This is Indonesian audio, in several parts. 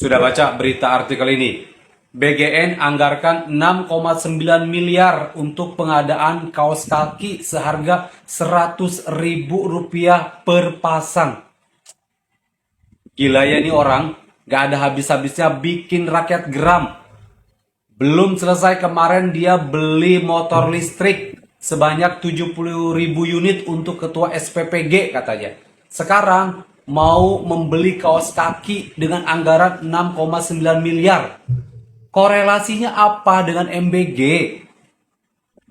Sudah baca berita artikel ini? BGN anggarkan 6,9 miliar untuk pengadaan kaos kaki seharga Rp100.000 per pasang. Gila ya ini orang, gak ada habis-habisnya bikin rakyat geram. Belum selesai kemarin dia beli motor listrik sebanyak 70.000 unit untuk ketua SPPG katanya. Sekarang mau membeli kaos kaki dengan anggaran 6,9 miliar. Korelasinya apa dengan MBG?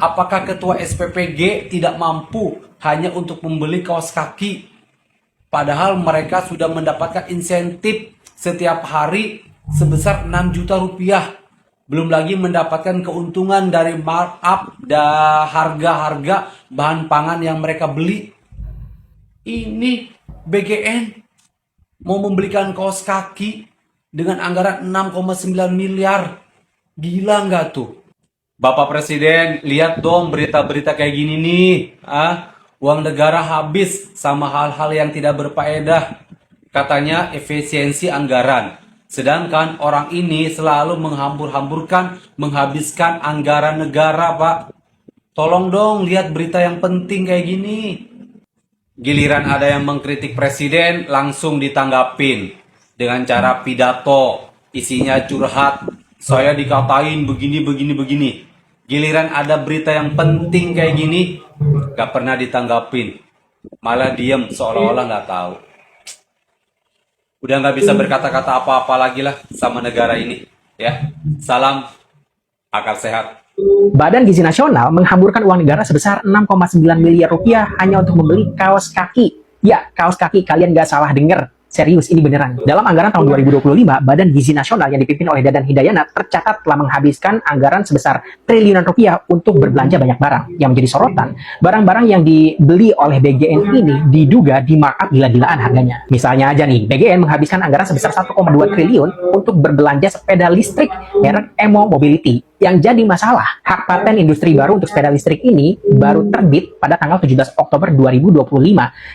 Apakah ketua SPPG tidak mampu hanya untuk membeli kaos kaki? Padahal mereka sudah mendapatkan insentif setiap hari sebesar 6 juta rupiah. Belum lagi mendapatkan keuntungan dari markup dan harga-harga bahan pangan yang mereka beli. Ini BGN mau membelikan kaos kaki dengan anggaran 6,9 miliar. Gila nggak tuh? Bapak Presiden, lihat dong berita-berita kayak gini nih. Uang negara habis sama hal-hal yang tidak berfaedah. Katanya efisiensi anggaran. Sedangkan orang ini selalu menghambur-hamburkan, menghabiskan anggaran negara, Pak. Tolong dong lihat berita yang penting kayak gini. Giliran ada yang mengkritik presiden, langsung ditanggapin dengan cara pidato, isinya curhat. Saya dikatain begini. Giliran ada berita yang penting kayak gini, gak pernah ditanggapin. Malah diem seolah-olah gak tahu. Udah gak bisa berkata-kata apa-apa lagi lah sama negara ini. Ya, salam akal sehat. Badan Gizi Nasional menghamburkan uang negara sebesar 6,9 miliar rupiah hanya untuk membeli kaos kaki. Ya, kaos kaki, kalian gak salah denger. Serius, ini beneran. Dalam anggaran tahun 2025, Badan Gizi Nasional yang dipimpin oleh Dadan Hidayana tercatat telah menghabiskan anggaran sebesar triliunan rupiah untuk berbelanja banyak barang. Yang menjadi sorotan, barang-barang yang dibeli oleh BGN ini diduga di markup gila-gilaan harganya. Misalnya aja nih, BGN menghabiskan anggaran sebesar 1,2 triliun untuk berbelanja sepeda listrik merek Emo Mobility. Yang jadi masalah, hak paten industri baru untuk sepeda listrik ini baru terbit pada tanggal 17 Oktober 2025.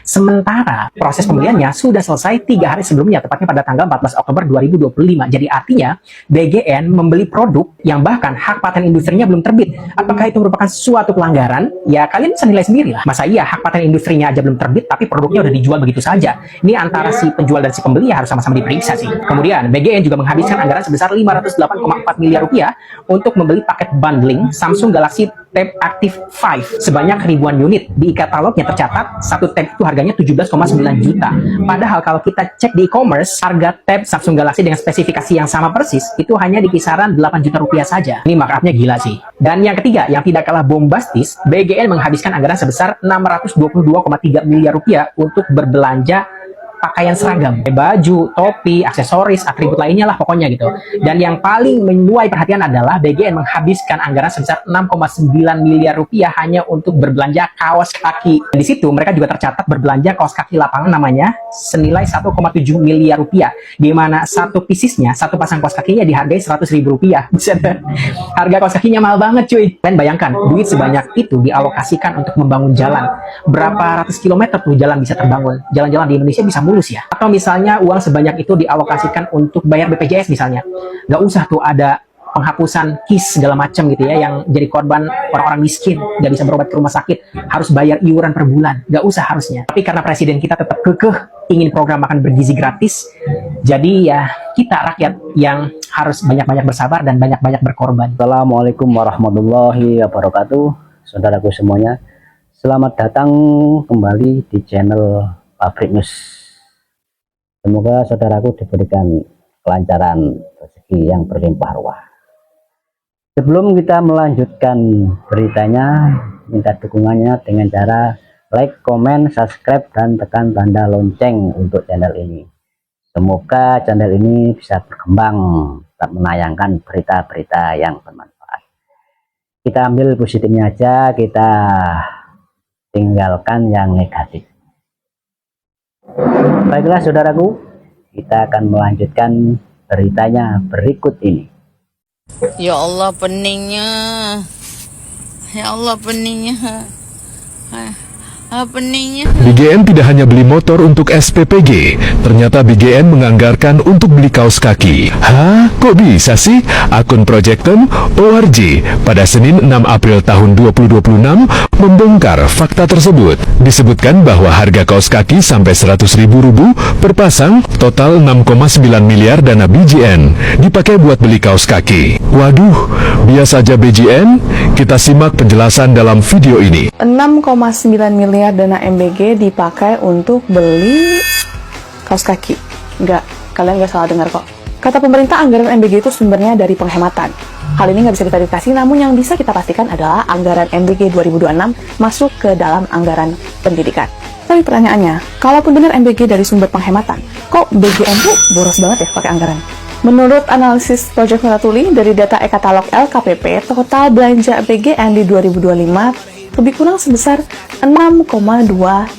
Sementara proses pembeliannya sudah selesai 3 hari sebelumnya, tepatnya pada tanggal 14 Oktober 2025. Jadi artinya, BGN membeli produk yang bahkan hak paten industrinya belum terbit. Apakah itu merupakan suatu pelanggaran? Ya kalian bisa nilai sendiri lah. Masa iya hak paten industrinya aja belum terbit, tapi produknya udah dijual begitu saja? Ini antara si penjual dan si pembeli harus sama-sama diperiksa sih. Kemudian, BGN juga menghabiskan anggaran sebesar 508,4 miliar rupiah untuk membeli paket bundling Samsung Galaxy Tab Active 5 sebanyak ribuan unit. Di katalognya tercatat satu tab itu harganya 17,9 juta. Padahal kalau kita cek di e-commerce, harga tab Samsung Galaxy dengan spesifikasi yang sama persis itu hanya di kisaran 8 juta rupiah saja. Ini markupnya gila sih. Dan yang ketiga, yang tidak kalah bombastis, BGN menghabiskan anggaran sebesar 622,3 miliar rupiah untuk berbelanja pakaian seragam, baju, topi, aksesoris, atribut lainnya lah pokoknya gitu. Dan yang paling menuai perhatian adalah BGN menghabiskan anggaran sebesar 6,9 miliar rupiah hanya untuk berbelanja kaos kaki. Di situ mereka juga tercatat berbelanja kaos kaki lapangan namanya senilai 1,7 miliar rupiah. Di mana satu piecesnya, satu pasang kaos kakinya dihargai 100.000 rupiah. Harga kaos kakinya mahal banget cuy. Dan bayangkan, duit sebanyak itu dialokasikan untuk membangun jalan. Berapa ratus kilometer tuh jalan bisa terbangun? Jalan-jalan di Indonesia bisa mulus ya. Atau misalnya uang sebanyak itu dialokasikan untuk bayar BPJS misalnya. Gak usah tuh ada penghapusan KIS segala macam gitu ya, yang jadi korban orang-orang miskin, gak bisa berobat ke rumah sakit, harus bayar iuran per bulan. Gak usah harusnya. Tapi karena presiden kita tetap kekeh ingin program makan bergizi gratis, jadi ya kita rakyat yang harus banyak-banyak bersabar dan banyak-banyak berkorban. Assalamualaikum warahmatullahi wabarakatuh. Saudaraku semuanya, selamat datang kembali di channel Pabrik News. Semoga saudaraku diberikan kelancaran rezeki yang berlimpah ruah. Sebelum kita melanjutkan beritanya, minta dukungannya dengan cara like, komen, subscribe, dan tekan tanda lonceng untuk channel ini. Semoga channel ini bisa berkembang, tetap menayangkan berita-berita yang bermanfaat. Kita ambil positifnya aja, kita tinggalkan yang negatif. Baiklah saudaraku, kita akan melanjutkan beritanya berikut ini. Ya Allah peningnya. Ya Allah peningnya. Openingnya. BGN tidak hanya beli motor untuk SPPG, ternyata BGN menganggarkan untuk beli kaos kaki. Hah? Kok bisa sih? Akun Projectum ORG pada Senin 6 April tahun 2026 membongkar fakta tersebut. Disebutkan bahwa harga kaos kaki sampai 100.000 rupiah per pasang, total 6,9 miliar dana BGN dipakai buat beli kaos kaki. Waduh, biasa aja BGN? Kita simak penjelasan dalam video ini. 6,9 miliar dana MBG dipakai untuk beli kaos kaki. Kalian nggak salah dengar kok. Kata pemerintah, anggaran MBG itu sumbernya dari penghematan. Hal ini nggak bisa diverifikasi, namun yang bisa kita pastikan adalah anggaran MBG 2026 masuk ke dalam anggaran pendidikan. Tapi pertanyaannya, kalaupun benar MBG dari sumber penghematan, kok BGN tuh boros banget ya pakai anggaran? Menurut analisis Project Meratuli dari data e-katalog LKPP, total belanja BGN di 2025 lebih kurang sebesar 6,2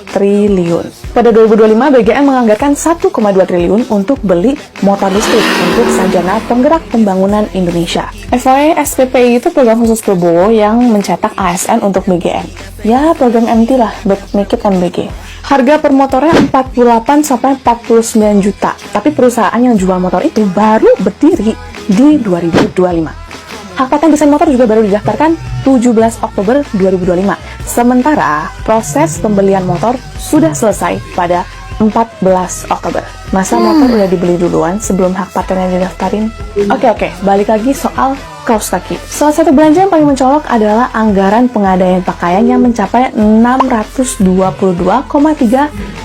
triliun. Pada 2025, BGN menganggarkan 1,2 triliun untuk beli motor listrik untuk sarjana penggerak pembangunan Indonesia. FYI, SPPI itu program khusus Prabowo yang mencetak ASN untuk BGN. Ya, program MT lah, but make it MBG. Harga per motornya 48-49 juta, tapi perusahaan yang jual motor itu baru berdiri di 2025. Hak paten desain motor juga baru didaftarkan 17 Oktober 2025. Sementara proses pembelian motor sudah selesai pada 14 Oktober. Masa motor udah dibeli duluan sebelum hak patennya didaftarin? Oke, balik lagi soal kaos kaki. Salah satu belanja yang paling mencolok adalah anggaran pengadaian pakaian yang mencapai 622,3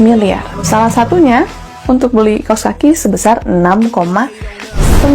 miliar. Salah satunya untuk beli kaos kaki sebesar 6,9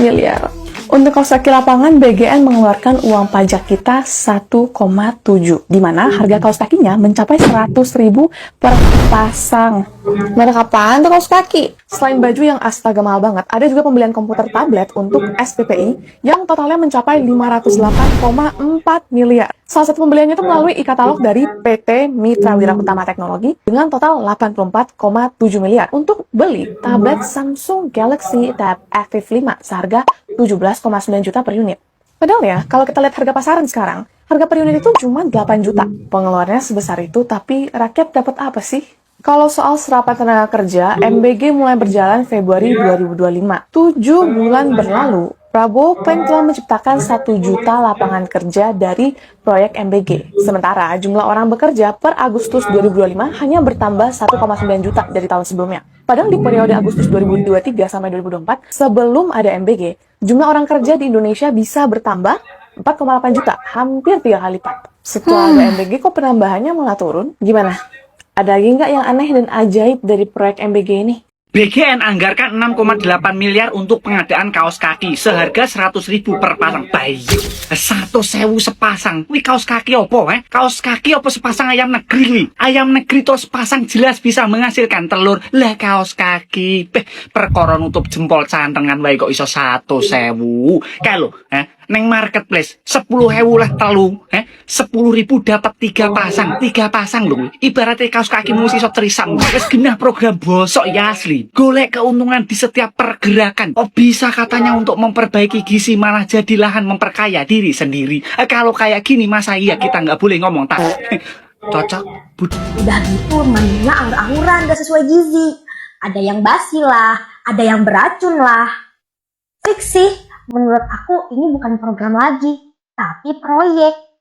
miliar. Untuk kaos kaki lapangan, BGN mengeluarkan uang pajak kita 1,7, di mana harga kaos kakinya mencapai 100.000 per pasang. Merek apaan tuh kaos kaki? Selain baju yang astaga mahal banget, ada juga pembelian komputer tablet untuk SPPI yang totalnya mencapai 508,4 miliar. Salah satu pembeliannya itu melalui e-katalog dari PT Mitra Wira Utama Teknologi dengan total 84,7 miliar untuk beli tablet Samsung Galaxy Tab Active 5 seharga 17,9 juta per unit. Padahal ya, kalau kita lihat harga pasaran sekarang, harga per unit itu cuma 8 juta. Pengeluarannya sebesar itu, tapi rakyat dapat apa sih? Kalau soal serapan tenaga kerja, MBG mulai berjalan Februari 2025. 7 bulan berlalu, Prabowo klaim telah menciptakan 1 juta lapangan kerja dari proyek MBG. Sementara jumlah orang bekerja per Agustus 2025 hanya bertambah 1,9 juta dari tahun sebelumnya. Padahal di periode Agustus 2023 sampai 2024, sebelum ada MBG, jumlah orang kerja di Indonesia bisa bertambah 4,8 juta, hampir 3 kali lipat. Setelah ada MBG, kok penambahannya malah turun? Gimana? Ada lagi nggak yang aneh dan ajaib dari proyek MBG ini? BGN anggarkan 6,8 miliar untuk pengadaan kaos kaki seharga 100.000 per pasang. Bayi, 100.000 sepasang. Wih, kaos kaki apa? Kaos kaki apa sepasang ayam negeri? Ayam negeri terus sepasang jelas bisa menghasilkan telur. Lah kaos kaki, perkara nutup jempol cantengan wae kok iso 100.000. Kalau, neng marketplace 10.000 lah telu, 10.000 dapat 3 pasang. 3 pasang lho. Ibaratnya kaos kaki mesti iso trisam. Wis genah program bosok ya asli. Golek keuntungan di setiap pergerakan. Oh, bisa katanya untuk memperbaiki gizi malah jadi lahan memperkaya diri sendiri. Kalau kayak gini masa iya kita nggak boleh ngomong tak? Cocok. Udah gitu mainnya aur-auran gak sesuai gizi. Ada yang basi lah, ada yang beracun lah. Fix sih, menurut aku ini bukan program lagi, tapi proyek.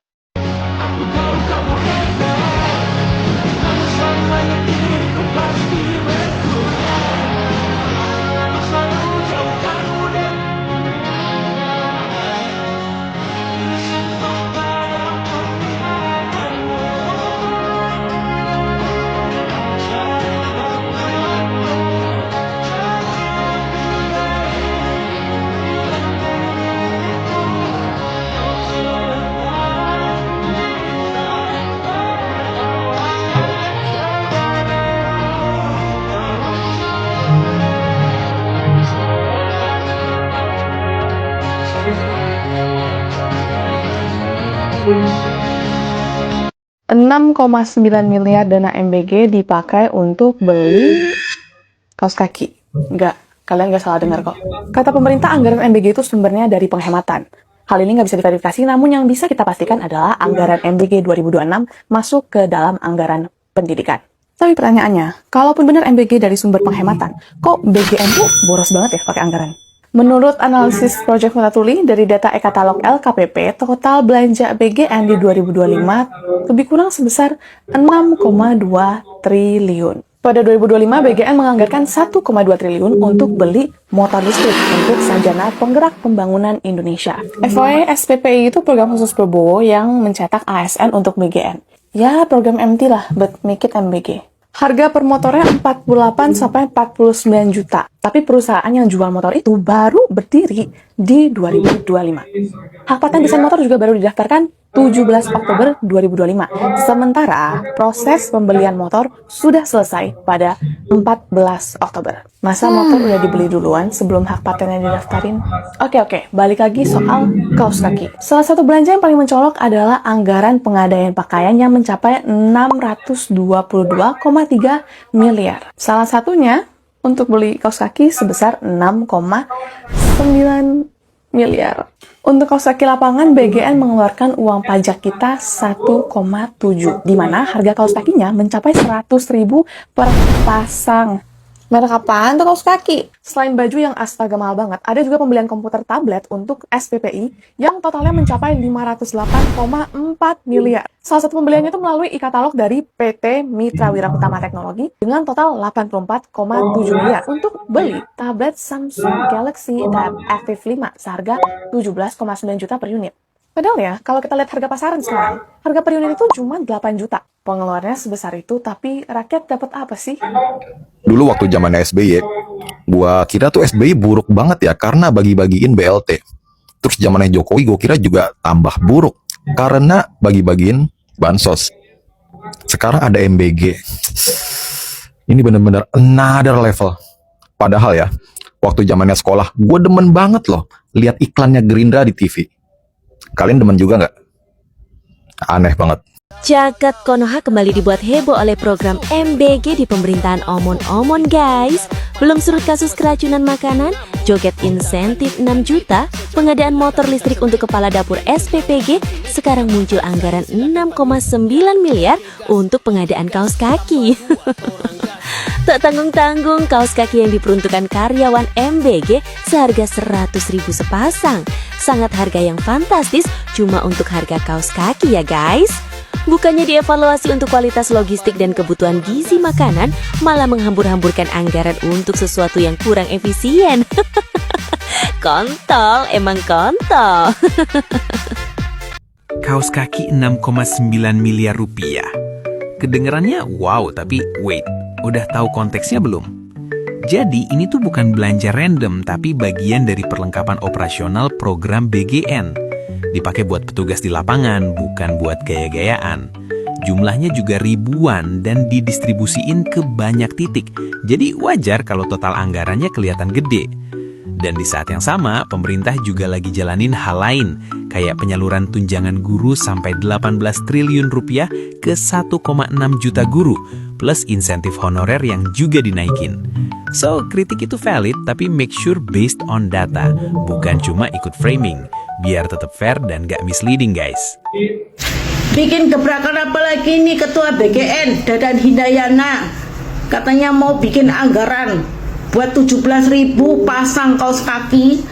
$6,9 miliar dana MBG dipakai untuk beli kaos kaki. Kalian nggak salah dengar kok. Kata pemerintah, anggaran MBG itu sumbernya dari penghematan. Hal ini nggak bisa diverifikasi, namun yang bisa kita pastikan adalah anggaran MBG 2026 masuk ke dalam anggaran pendidikan. Tapi pertanyaannya, kalaupun benar MBG dari sumber penghematan, kok BGN tuh boros banget ya pakai anggaran? Menurut analisis Project Mutatuli dari data e-katalog LKPP, total belanja BGN di 2025 lebih kurang sebesar 6,2 triliun. Pada 2025, BGN menganggarkan 1,2 triliun untuk beli motor listrik untuk sarjana penggerak pembangunan Indonesia. FYI, SPPI itu program khusus Prabowo yang mencetak ASN untuk BGN. Ya, program MT lah, but make it MBG. Harga per motornya 48 sampai 49 juta. Tapi perusahaan yang jual motor itu baru berdiri di 2025. Hak paten desain motor juga baru didaftarkan 17 Oktober 2025. Sementara proses pembelian motor sudah selesai pada 14 Oktober. Masa motor udah dibeli duluan sebelum hak patennya didaftarin? Oke, balik lagi soal kaos kaki. Salah satu belanja yang paling mencolok adalah anggaran pengadaian pakaian yang mencapai 622,3 miliar. Salah satunya untuk beli kaos kaki sebesar 6,9 miliar. Untuk kaos kaki lapangan, BGN mengeluarkan uang pajak kita 1,7, di mana harga kaos kakinya mencapai 100.000 per pasang. Merek apaan tuh kaos kaki? Selain baju yang astaga mahal banget, ada juga pembelian komputer tablet untuk SPPI yang totalnya mencapai 508,4 miliar. Salah satu pembeliannya itu melalui e-katalog dari PT Mitra Wira Utama Teknologi dengan total 84,7 miliar untuk beli tablet Samsung Galaxy Tab Active 5 seharga 17,9 juta per unit. Padahal ya, kalau kita lihat harga pasaran sekarang, harga per unit itu cuma 8 juta. Pengeluarannya sebesar itu, tapi rakyat dapat apa sih? Dulu waktu zaman SBY, gua kira tuh SBY buruk banget ya karena bagi-bagiin BLT. Terus zamannya Jokowi gua kira juga tambah buruk karena bagi-bagiin bansos. Sekarang ada MBG. Ini bener-bener another level. Padahal ya, waktu zamannya sekolah, gua demen banget loh lihat iklannya Gerindra di TV. Kalian demen juga nggak? Aneh banget. Jagat Konoha kembali dibuat heboh oleh program MBG di pemerintahan Omon-Omon guys. Belum surut kasus keracunan makanan, joget insentif 6 juta, pengadaan motor listrik untuk kepala dapur SPPG, sekarang muncul anggaran 6,9 miliar untuk pengadaan kaos kaki. Tak tanggung-tanggung, kaos kaki yang diperuntukkan karyawan MBG seharga 100.000 sepasang. Sangat harga yang fantastis cuma untuk harga kaos kaki ya guys. Bukannya dievaluasi untuk kualitas logistik dan kebutuhan gizi makanan, malah menghambur-hamburkan anggaran untuk sesuatu yang kurang efisien. Kontol, emang kontol. Kaos kaki 6,9 miliar rupiah. Kedengerannya wow, tapi wait, udah tahu konteksnya belum? Jadi ini tuh bukan belanja random, tapi bagian dari perlengkapan operasional program BGN. Dipakai buat petugas di lapangan, bukan buat gaya-gayaan. Jumlahnya juga ribuan dan didistribusiin ke banyak titik. Jadi wajar kalau total anggarannya kelihatan gede. Dan di saat yang sama, pemerintah juga lagi jalanin hal lain, kayak penyaluran tunjangan guru sampai 18 triliun rupiah ke 1,6 juta guru, plus insentif honorer yang juga dinaikin. So, kritik itu valid, tapi make sure based on data, bukan cuma ikut framing. Biar tetap fair dan gak misleading guys. Bikin gebrakan apa lagi nih Ketua BGN Dadan Hindayana? Katanya mau bikin anggaran buat 17.000 pasang kaos kaki.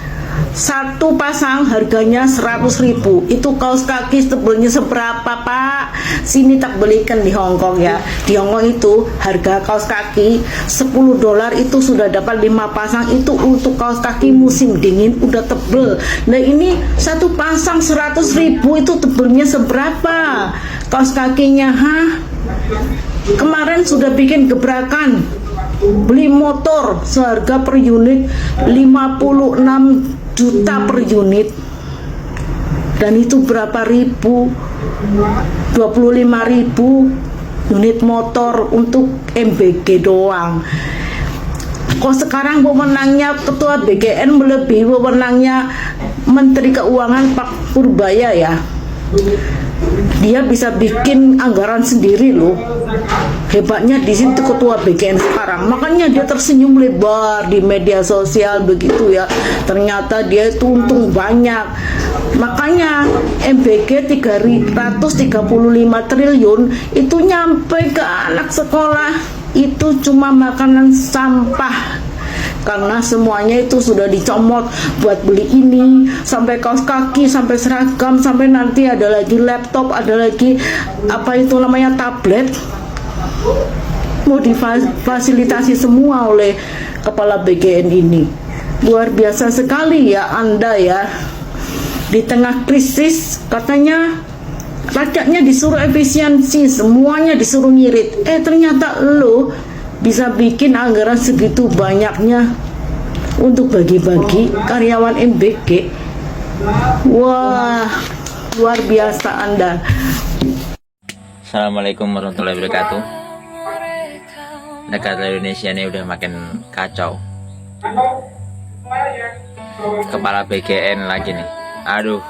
Satu pasang harganya 100.000. Itu kaos kaki tebelnya seberapa Pak? Sini tak belikan di Hongkong ya. Di Hongkong itu harga kaos kaki $10 itu sudah dapat 5 pasang. Itu untuk kaos kaki musim dingin udah tebel. Nah ini satu pasang 100.000 itu tebelnya seberapa? Kaos kakinya kemarin sudah bikin gebrakan beli motor seharga per unit 56 juta per unit, dan itu berapa ribu? 25.000 unit motor untuk MBG doang. Kok sekarang wewenangnya Ketua BGN melebihi wewenangnya Menteri Keuangan Pak Purbaya ya? Dia bisa bikin anggaran sendiri loh. Hebatnya di situ ketua BGN sekarang. Makanya dia tersenyum lebar di media sosial begitu ya. Ternyata dia itu untung banyak. Makanya MBG 335 triliun itu nyampe ke anak sekolah itu cuma makanan sampah, karena semuanya itu sudah dicomot buat beli ini, sampai kaos kaki, sampai seragam, sampai nanti ada lagi laptop, ada lagi apa itu namanya tablet, mau difasilitasi semua oleh kepala BGN ini. Luar biasa sekali ya Anda ya. Di tengah krisis katanya rakyatnya disuruh efisiensi, semuanya disuruh ngirit. Ternyata lo bisa bikin anggaran segitu banyaknya untuk bagi-bagi karyawan MBG. Wah, luar biasa Anda. Assalamualaikum warahmatullahi wabarakatuh. Negara Indonesia ini udah makin kacau. Kepala BGN lagi nih. Aduh,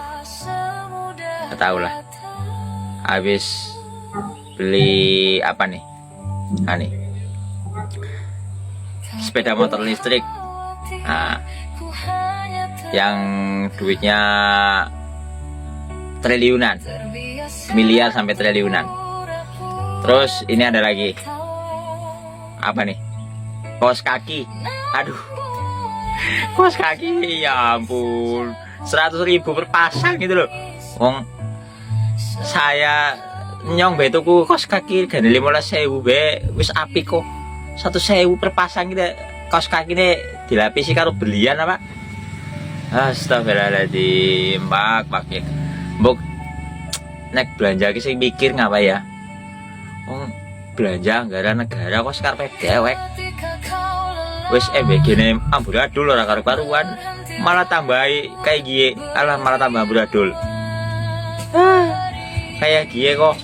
gak tau lah. Habis beli apa nih? Nih, sepeda motor listrik. Nah, yang duitnya triliunan, miliar sampai triliunan. Terus ini ada lagi apa nih? Kaos kaki. Aduh, kaos kaki, ya ampun, 100.000 per pasang gitu loh. Wong saya nyong be tuku kaos kaki gane 15.000 be wis apik kok. 1.000 per pasang gitu. Kaos kaki ini dilapisi karo belian apa? Astagfirullahaladzim, Pak ya. Mbok nek belanja ki sing mikir ngapa ya? Wong belanja anggaran negara kok karepe dewek. Wis MBG-ne amburadul ora karo-karuan, malah tambahi kayak gie, malah tambah amburadul. Kayak gie kok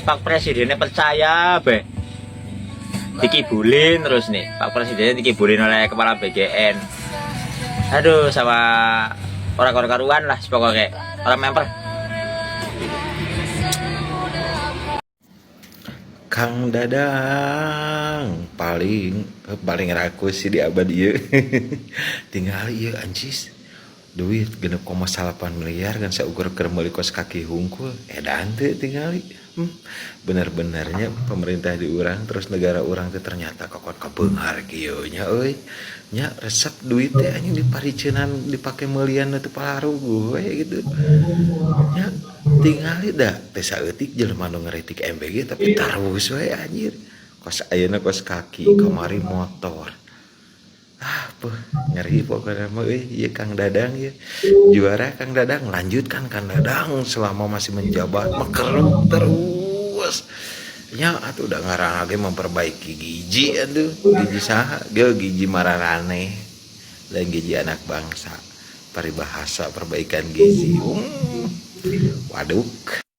Pak Presidennya percaya be. Dikibulin terus nih, Pak Presidennya dikibulin oleh kepala BGN. Aduh, sama orang karuan lah pokoknya, orang member. Kang Dadang paling rakus sih di abad ieu. Tinggal ieu anjis. Duit 6,8 miliar kan saukur keur meuli kos kaki hungkul. Edan teh tinggali. Bener-benernya pemerintah di urang terus negara urang teh ternyata kokot kebeunghar kieu nya euy. Nya resep duit teh anjing dipariceunan dipake meulieun teu palaruguh we gitu. Nya tingali da teh saeutik jelema nu ngeritik MBG tapi tarus we anjir. Kos ayeuna kos kaki, kamari motor. Ngeri pokoknya mah ieu Kang Dadang ya. Juara Kang Dadang, lanjutkan Kang Dadang selama masih menjabat, mekeruk terus. Nya atuh udah ngarang lagi memperbaiki giji aduh. Giji saha? Giji mararane. Dan giji anak bangsa. Paribahasa perbaikan gizi. Waduk.